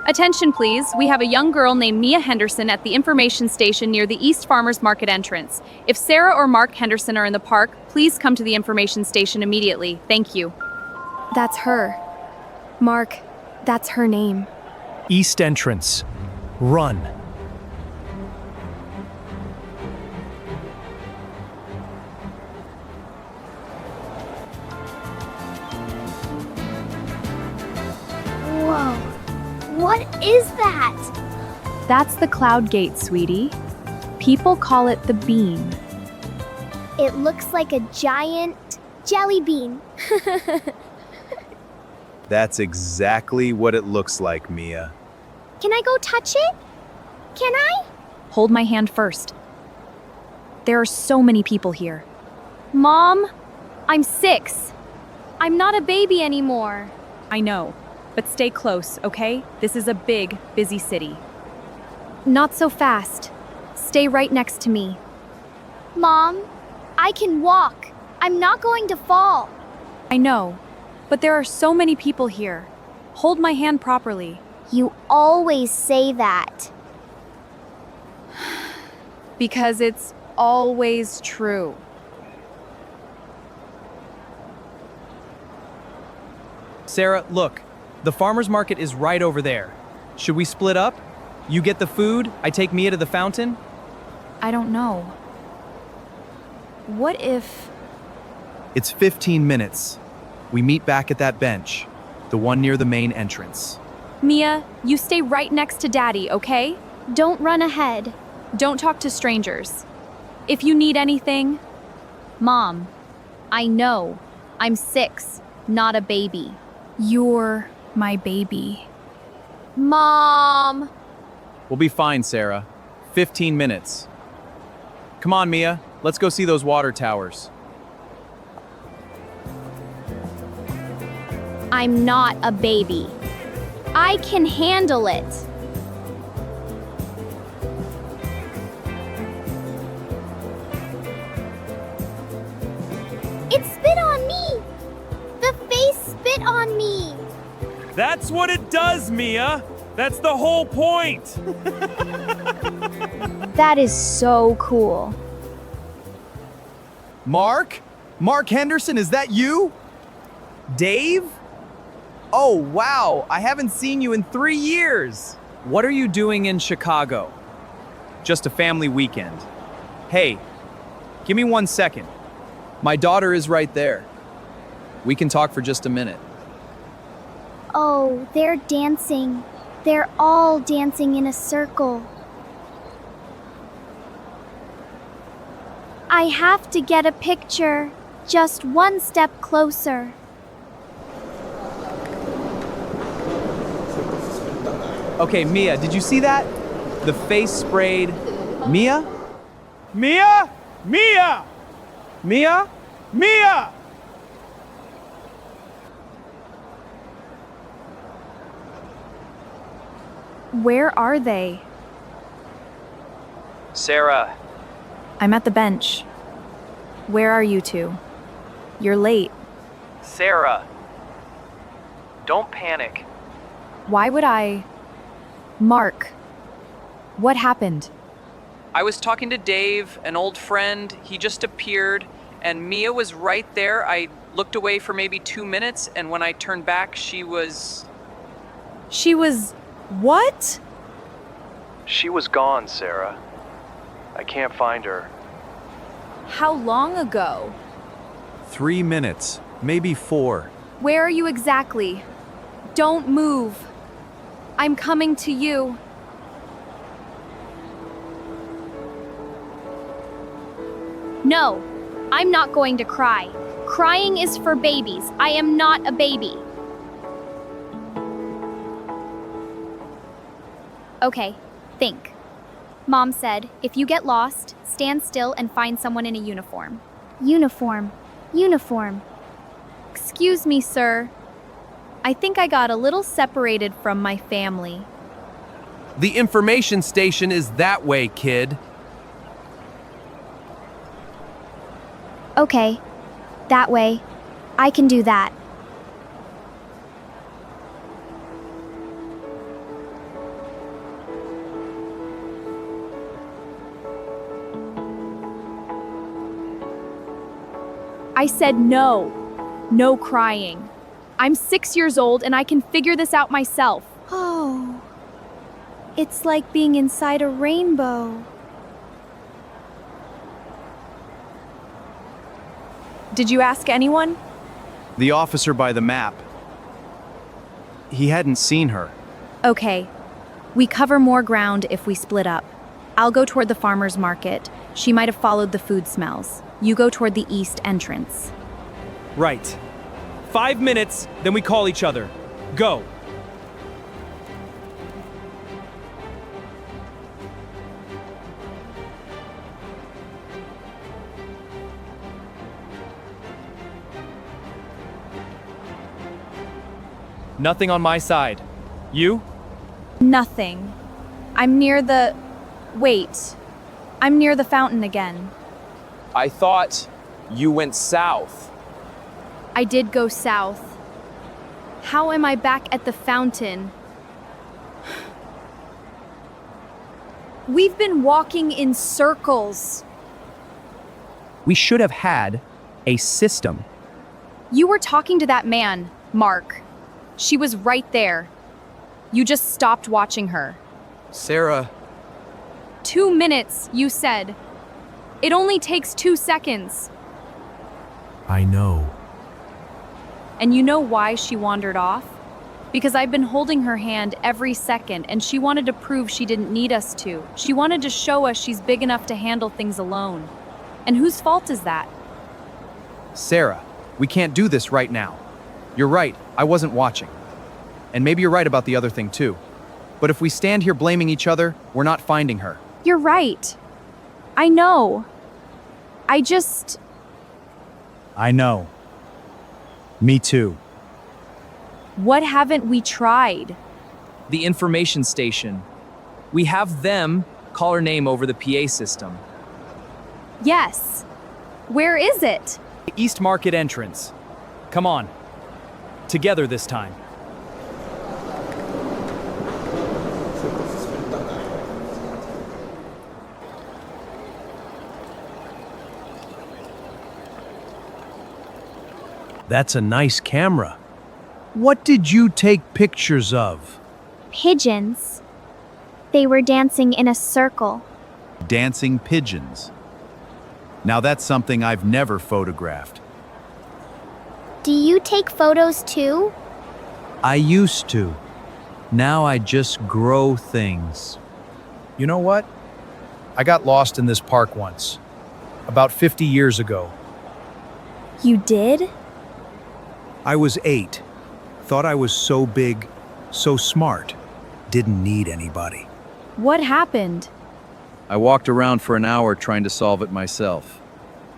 Attention, please. We have a young girl named Mia Henderson at the information station near the East Farmers Market entrance. If Sarah or Mark Henderson are in the park, please come to the information station immediately. Thank you. That's her. Mark, that's her name. East entrance. Run. Whoa. What is that? That's the cloud gate, sweetie. People call it the bean. It looks like a giant jelly bean. That's exactly what it looks like, Mia. Can I go touch it? Can I? Hold my hand first. There are so many people here. Mom, I'm 6. I'm not a baby anymore. I know, but stay close, okay? This is a big, busy city. Not so fast. Stay right next to me. Mom, I can walk. I'm not going to fall. I know, but there are so many people here. Hold my hand properly. You always say that. Because it's always true. Sarah, look. The farmer's market is right over there. Should we split up? You get the food, I take Mia to the fountain? I don't know. What if... It's 15 minutes. We meet back at that bench, the one near the main entrance. Mia, you stay right next to Daddy, okay? Don't run ahead. Don't talk to strangers. If you need anything... Mom, I know. I'm 6, not a baby. You're my baby. Mom! We'll be fine, Sarah. 15 minutes. Come on, Mia. Let's go see those water towers. I'm not a baby. I can handle it. It spit on me. The face spit on me. That's what it does, Mia. That's the whole point. That is so cool. Mark? Mark Henderson, is that you? Dave? Oh, wow. I haven't seen you in 3 years. What are you doing in Chicago? Just a family weekend. Hey, give me 1 second. My daughter is right there. We can talk for just a minute. Oh, they're dancing. They're all dancing in a circle. I have to get a picture. Just one step closer. Okay, Mia, did you see that? The face sprayed. Mia? Mia? Mia! Mia? Mia! Where are they? Sarah. I'm at the bench. Where are you two? You're late. Sarah. Don't panic. Why would I... Mark. What happened? I was talking to Dave, an old friend. He just appeared, and Mia was right there. I looked away for maybe 2 minutes, and when I turned back, she was... She was... What? She was gone, Sarah. I can't find her. How long ago? 3 minutes, maybe 4. Where are you exactly? Don't move. I'm coming to you. No, I'm not going to cry. Crying is for babies. I am not a baby. Okay, think. Mom said, if you get lost, stand still and find someone in a uniform. Uniform. Uniform. Excuse me, sir. I think I got a little separated from my family. The information station is that way, kid. Okay, that way. I can do that. I said no. No crying. I'm 6 years old and I can figure this out myself. Oh, it's like being inside a rainbow. Did you ask anyone? The officer by the map. He hadn't seen her. Okay. We cover more ground if we split up. I'll go toward the farmer's market. She might have followed the food smells. You go toward the east entrance. Right. 5 minutes, then we call each other. Go. Nothing on my side. You? Nothing. I'm near the... Wait. I'm near the fountain again. I thought you went south. I did go south. How am I back at the fountain? We've been walking in circles. We should have had a system. You were talking to that man, Mark. She was right there. You just stopped watching her. Sarah, 2 minutes, you said. It only takes 2 seconds. I know. And you know why she wandered off? Because I've been holding her hand every second, and she wanted to prove she didn't need us to. She wanted to show us she's big enough to handle things alone. And whose fault is that? Sarah, we can't do this right now. You're right, I wasn't watching. And maybe you're right about the other thing too. But if we stand here blaming each other, we're not finding her. You're right. I know. I know. Me too. What haven't we tried? The information station. We have them call her name over the PA system. Yes. Where is it? East Market entrance. Come on. Together this time. That's a nice camera. What did you take pictures of? Pigeons. They were dancing in a circle. Dancing pigeons. Now that's something I've never photographed. Do you take photos too? I used to. Now I just grow things. You know what? I got lost in this park once. About 50 years ago. You did? I was 8. Thought I was so big, so smart. Didn't need anybody. What happened? I walked around for an hour trying to solve it myself.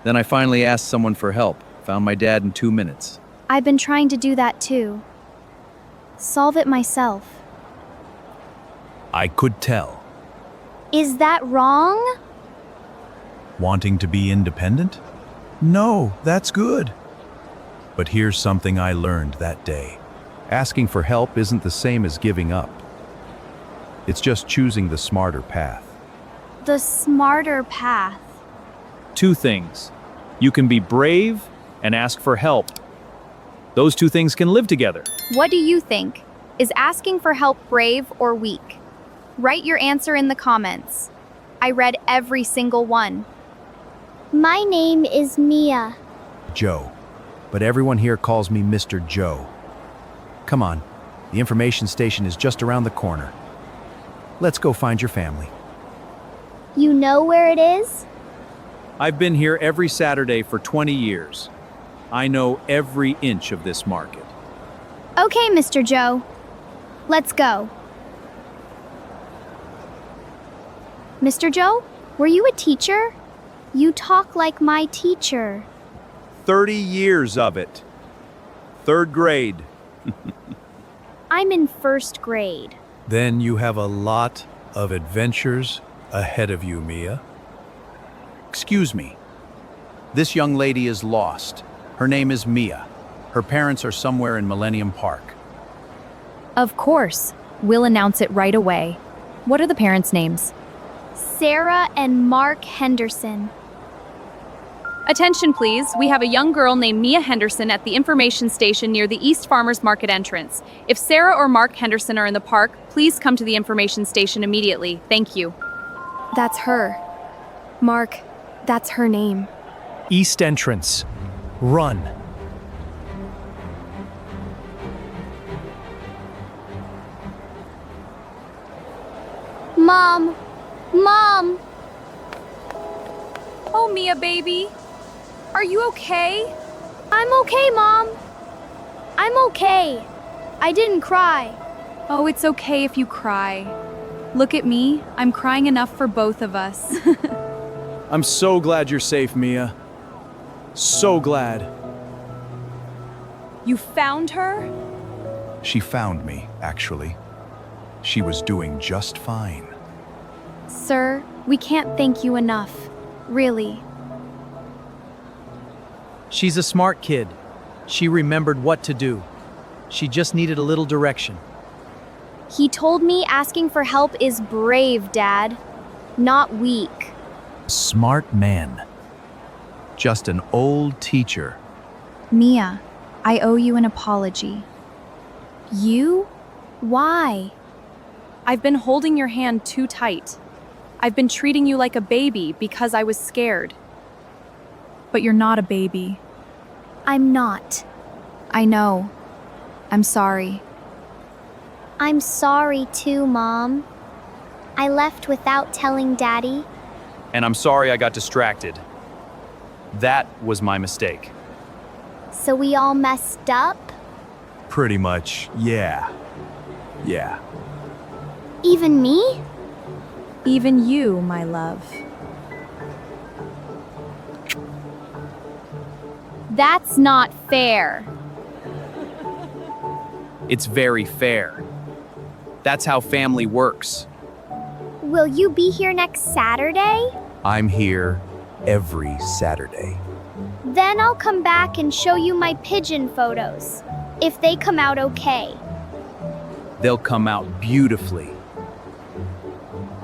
Then I finally asked someone for help. Found my dad in 2 minutes. I've been trying to do that too. Solve it myself. I could tell. Is that wrong? Wanting to be independent? No, that's good. But here's something I learned that day. Asking for help isn't the same as giving up. It's just choosing the smarter path. The smarter path. 2 things. You can be brave and ask for help. Those 2 things can live together. What do you think? Is asking for help brave or weak? Write your answer in the comments. I read every single one. My name is Mia. Joe. But everyone here calls me Mr. Joe. Come on, the information station is just around the corner. Let's go find your family. You know where it is? I've been here every Saturday for 20 years. I know every inch of this market. Okay, Mr. Joe. Let's go. Mr. Joe, were you a teacher? You talk like my teacher. 30 years of it. 3rd grade. I'm in 1st grade. Then you have a lot of adventures ahead of you, Mia. Excuse me. This young lady is lost. Her name is Mia. Her parents are somewhere in Millennium Park. Of course. We'll announce it right away. What are the parents' names? Sarah and Mark Henderson. Attention, please. We have a young girl named Mia Henderson at the information station near the East Farmers Market entrance. If Sarah or Mark Henderson are in the park, please come to the information station immediately. Thank you. That's her. Mark, that's her name. East entrance. Run. Mom! Mom! Oh, Mia, baby. Are you okay? I'm okay, Mom. I'm okay. I didn't cry. Oh, it's okay if you cry. Look at me. I'm crying enough for both of us. I'm so glad you're safe, Mia. So glad. You found her? She found me, actually. She was doing just fine. Sir, we can't thank you enough. Really. She's a smart kid. She remembered what to do. She just needed a little direction. He told me asking for help is brave, Dad, not weak. Smart man. Just an old teacher. Mia, I owe you an apology. You? Why? I've been holding your hand too tight. I've been treating you like a baby because I was scared. But you're not a baby. I'm not. I know. I'm sorry. I'm sorry too, Mom. I left without telling Daddy. And I'm sorry I got distracted. That was my mistake. So we all messed up? Pretty much, yeah. Yeah. Even me? Even you, my love. That's not fair. It's very fair. That's how family works. Will you be here next Saturday? I'm here every Saturday. Then I'll come back and show you my pigeon photos, if they come out okay. They'll come out beautifully.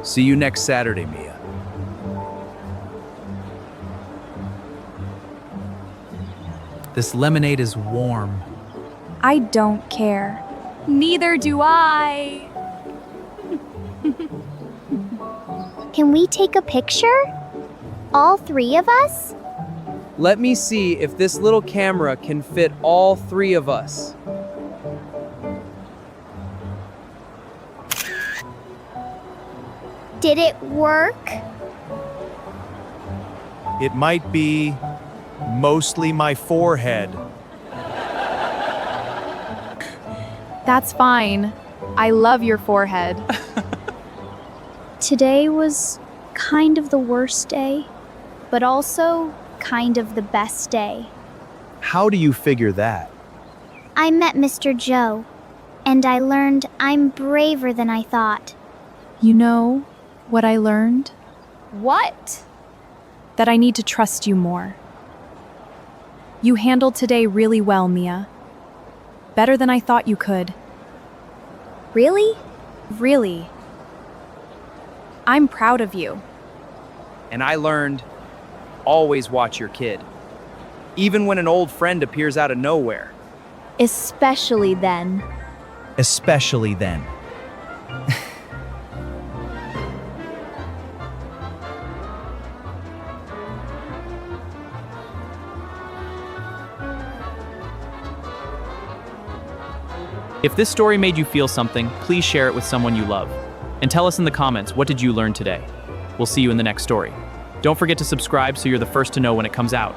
See you next Saturday, Mia. This lemonade is warm. I don't care. Neither do I. Can we take a picture? All three of us? Let me see if this little camera can fit all three of us. Did it work? It might be mostly my forehead. That's fine. I love your forehead. Today was kind of the worst day, but also kind of the best day. How do you figure that? I met Mr. Joe, and I learned I'm braver than I thought. You know what I learned? What? That I need to trust you more. You handled today really well, Mia. Better than I thought you could. Really? Really. I'm proud of you. And I learned, always watch your kid. Even when an old friend appears out of nowhere. Especially then. Especially then. If this story made you feel something, please share it with someone you love. And tell us in the comments, what did you learn today? We'll see you in the next story. Don't forget to subscribe so you're the first to know when it comes out.